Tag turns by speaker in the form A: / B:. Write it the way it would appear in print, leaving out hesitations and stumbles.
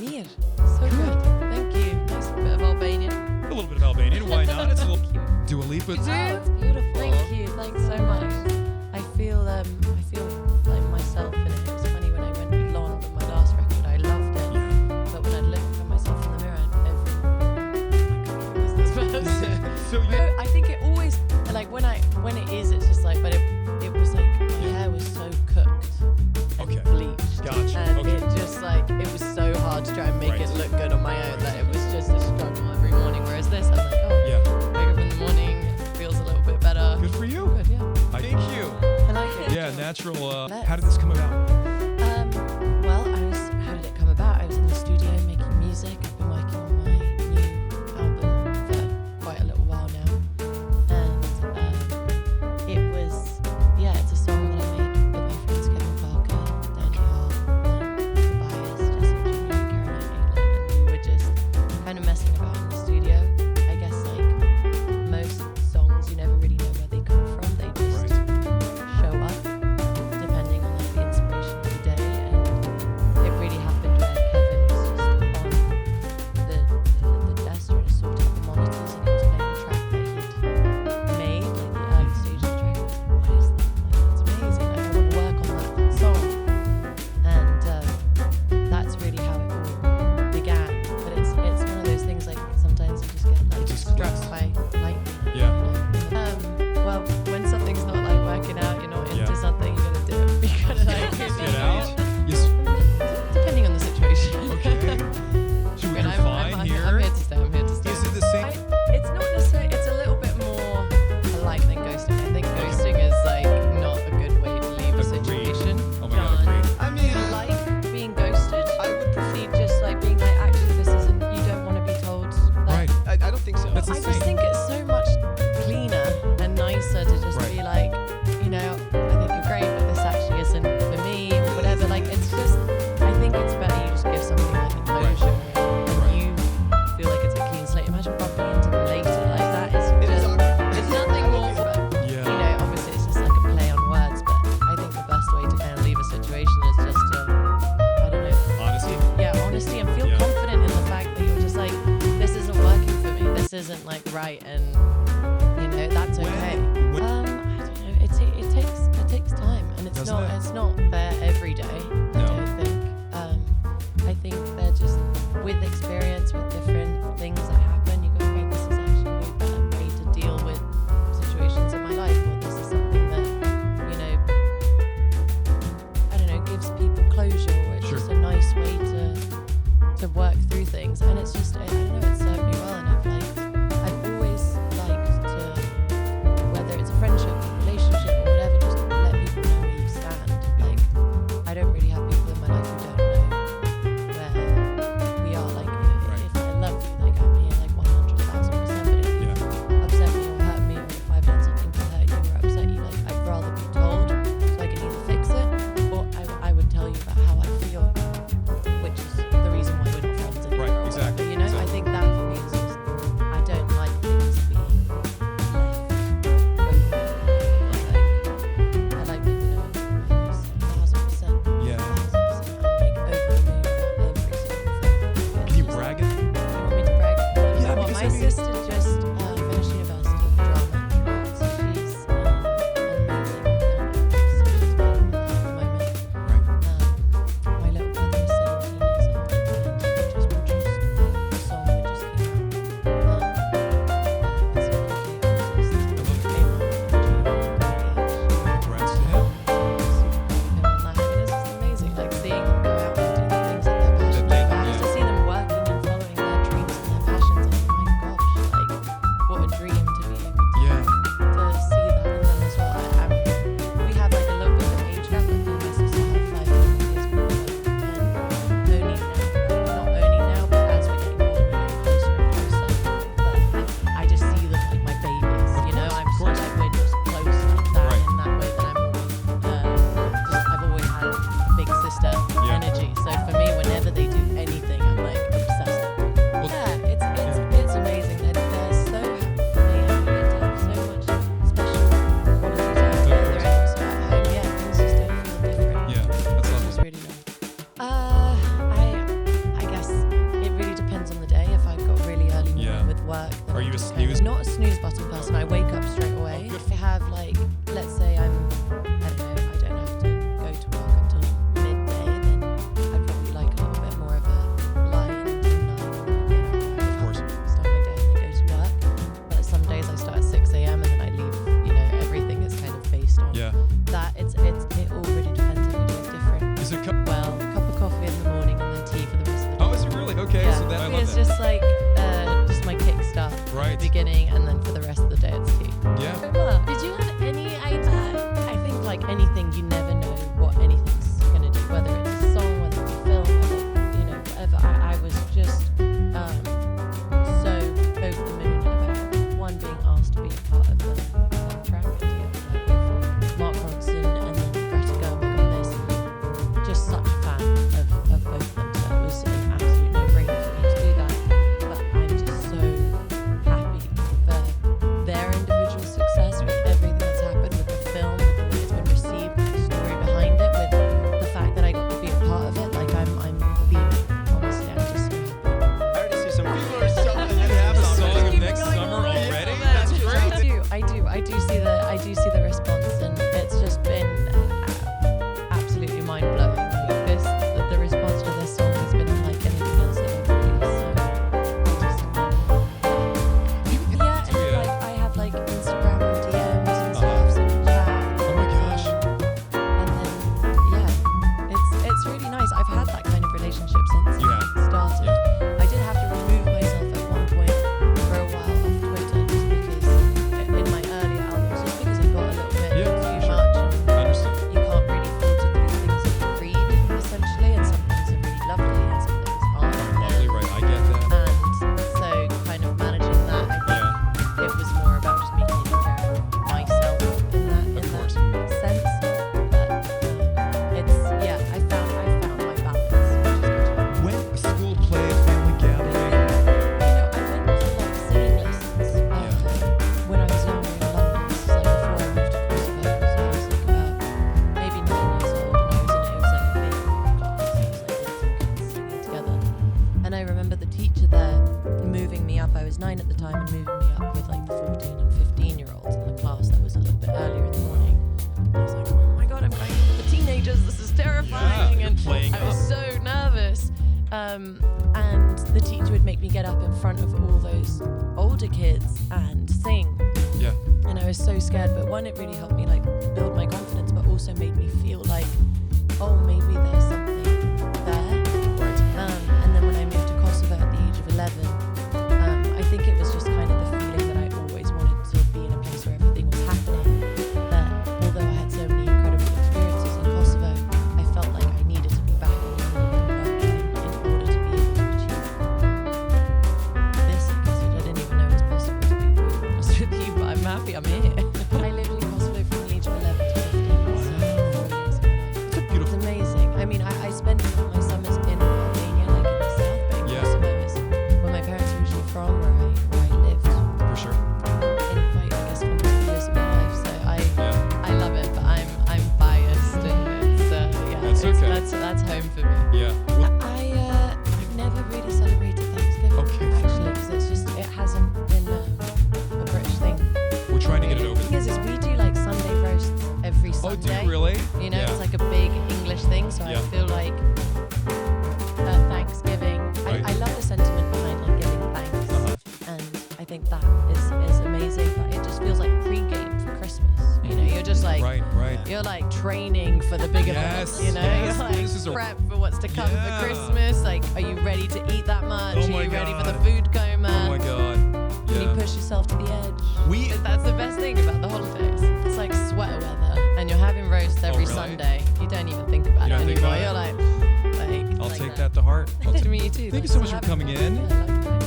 A: Mir. So good. Thank you. Nice bit of Albanian.
B: A little bit of Albanian. Why not? It's a little Dua Lipa.
A: Oh, it's beautiful. Thank you. Thanks so much. I feel like myself in it. It was funny when I went blonde with my last record. I loved it. But when I looked at myself in the mirror, I think it always like when it is, it's just like, but it was like my hair was so cooked and bleached.
B: Gotcha.
A: And it just like it was so hard to try and make it look good on my own that it was just a struggle every morning. Whereas this, I'm like, wake up in the morning, it feels a little bit better.
B: Good for you.
A: Good, yeah.
B: Thank you.
A: I like it.
B: Yeah, natural. How did this come about?
A: Well, how did it come about? I was in the studio making music. I've been working on my new album for quite a little while now. And it's a song that I made with my friends Kevin Parker, Danny Hart, Tobias, Jesse Jr., Caroline England, and we were just kind of messing about in the studio. I guess like most songs, you never really know where they come from. They just show up depending on like the inspiration of the day. And it really happened where Kevin was just on the desk trying to sort out the monitors, and he was playing the track that he'd made, like the early stages of the track. I was like, what is that? Like, that's amazing. Like, I want to work on that song. And that's really how it all began. But it's one of those things like sometimes you just get like struck by lightning.
B: Yeah.
A: Well, when something's not like working out, you're not into something, you gotta do it. You gotta like
B: Get out. Yes.
A: depending on the situation.
B: Okay. So
A: But
B: you're fine here.
A: I'm here to stay. I'm here to stay.
B: Is it the same?
A: It's not necessarily. It's a little bit more polite than ghosting. I think ghosting is like not a good way to leave a
B: Agreed.
A: situation.
B: Oh my God, agreed.
C: I mean,
A: Like being ghosted,
C: I would
A: you just like being like, actually, this isn't. You don't want to be told. That.
B: Right.
C: I don't think so.
B: That's
A: I
B: insane.
A: just think it's so much cleaner and nicer to just be like, I think you're great, but this actually isn't for me, or whatever. Like, it's just, I think it's better you just give somebody like a closure, and you feel like it's a clean slate. Imagine bumping into them later, like that is
C: It is
A: just,
C: awkward.
A: it's nothing more, but
B: Yeah.
A: obviously it's just like a play on words. But I think the best way to kind of leave a situation is just to, I don't know,
B: Honesty.
A: honesty, and feel
B: Yeah.
A: confident in the fact that you're just like, this isn't working for me, this isn't like right, and that's okay.
B: When-
A: I don't know. It takes time, and it's
B: Doesn't it?
A: not there every day.
B: No.
A: I don't think. I think they're just with experience, with different things that happen. You go, okay, this is actually a way better way to deal with situations in my life, or this is something that I don't know, gives people closure, or it's just a nice way to work through things. And it's just, I don't know, it's served me well, and I've always liked to, whether it's a friendship, a relationship, or whatever, just let people know where you stand. Like, I don't really have people in my life who don't know where we are. Like, if I love you, like I'm here, not a snooze button person. I wake up straight away.
B: Oh, good
A: If I have like, let's say I don't have to go to work until midday, then I'd probably like a little bit more of a lie-in until 9 and then I get up,
B: Of course.
A: start my day and then go to work. But some days I start at 6 a.m. and then I leave, you know, everything is kind of based on
B: Yeah.
A: that. It all really depends. Every day is different.
B: Is it?
A: Well, a cup of coffee in the morning and then tea for the rest of the day.
B: Oh, is it really? Okay.
A: Yeah,
B: So that I
A: coffee
B: love
A: is
B: that.
A: just like just my kickstart
B: Right.
A: at the beginning, and then for the rest of the day it's tea.
B: Yeah.
A: Did you have any idea? I think like anything, you never know what anything's gonna do, whether it's a song, whether it's a film, whether you know whatever. I was just so over the moon about one being asked to be a part of the soundtrack with Mark Ronson and then Greta Gerwig on this. And just such a fan of both of them, so it was an absolute no-brainer for me to do that. But I'm just so happy for their individual success with everything that's happened with the film, with the way it's been received, with the story behind it, with the fact that I got to be a part of it. Like I'm beaming. Honestly, I'm just so happy.
C: I already see some people are selling
B: You have a
C: something.
B: song of
A: Keep
B: next
A: going
B: summer
A: on.
B: already?
A: Yeah,
B: That's great.
A: I do see the response, and it's just been absolutely mind blowing. This the response to this song has been unlike anything else that I've released. So yeah, and
B: Yeah.
A: like I have like Instagram DMs and stuff, so we chat.
B: Oh my gosh.
A: And then yeah, it's really nice. I've had that kind of relationship since
B: You
A: it
B: have.
A: started. I did have to remove myself at one point for a while off Twitter just because in my earlier albums, just because it got a little bit
B: Yeah,
A: too
B: sure.
A: much. And
B: I understand.
A: you can't really filter through the things that you read, essentially, and some things are really lovely and some things aren't.
B: Lovely, right? I get that.
A: And so kind of managing that, I think
B: Yeah.
A: it was more about just me taking care of myself in that
B: course.
A: sense. But it's I found my balance, which is good.
B: When a school play, family gathering.
A: You know, I went to like singing lessons when I was younger in London. This was like before I moved to Kosovo, so I was like about maybe 9 years old, and it was like a big class. It was like lots of kids singing together. And I remember the teacher there moving me up. I was 9 at the time, and moving me up with like the 14 and 15-year-olds in the class that was a little bit earlier in the morning. And I was like, oh my god, I'm going with the teenagers. This is terrifying.
B: Yeah,
A: and
B: you're playing
A: I was
B: up.
A: so nervous. And the teacher would make me get up in front of all those older kids and sing.
B: Yeah.
A: And I was so scared, but one, it really helped me like build my confidence, but also made me feel like, oh, maybe there's something there.
B: Right.
A: And then when I moved to Kosovo at the age of 11, I think it was just kind of the feeling that I always wanted to be in a place where everything was happening. That although I had so many incredible experiences in Kosovo, I felt like I needed to be back in London in order to be able to achieve this. Because I didn't even know it was possible to be brutally honest with you, but I'm happy I'm here. I lived in Kosovo from the age of 11 to 15, so 4 years of my life.
B: It's a
A: It's
B: beautiful.
A: amazing. I mean, I spent my summers in Albania, like in the south, but in
B: Yeah.
A: Kosovo is where my parents are originally from, where I lived
B: For sure.
A: in quite, I guess, formative years of my life. So
B: Yeah.
A: I love it, but I'm biased, and it's
B: That's okay.
A: That's home for me.
B: Yeah. Well,
A: I've never really celebrated Thanksgiving,
B: Okay.
A: actually, because it hasn't been a British thing.
B: we're trying to get it
A: The
B: over.
A: thing is we do like Sunday roasts every
B: Oh,
A: Sunday.
B: do you really?
A: You know,
B: Yeah.
A: it's like a big English thing, so
B: Yeah.
A: I feel like Thanksgiving.
B: Right.
A: I love the sentiment behind like giving thanks, and I think that is amazing. But it just feels like pre-game for Christmas. You know, you're just like
B: Right.
A: you're like training for the big events.
B: Yes,
A: You know,
B: yes,
A: you're like
B: this is a-
A: prep for what's to come
B: Yeah.
A: for Christmas. Like, are you ready to eat that much?
B: Oh
A: Are
B: my
A: you ready for the
B: God.
A: food coma?
B: Oh my God.
A: Can you
B: Yeah.
A: push yourself to the edge?
B: We.
A: That's the best thing about the holidays. It's like sweater weather, and you're having roast every
B: really?
A: Sunday. You don't even think about
B: You
A: it
B: don't think
A: anymore.
B: about
A: You're like,
B: I'll
A: like
B: take that to heart.
A: to meet you too.
B: Thank you
A: Thanks
B: so
A: for
B: much for
A: having
B: coming
A: me.
B: in.
A: Yeah, I liked it.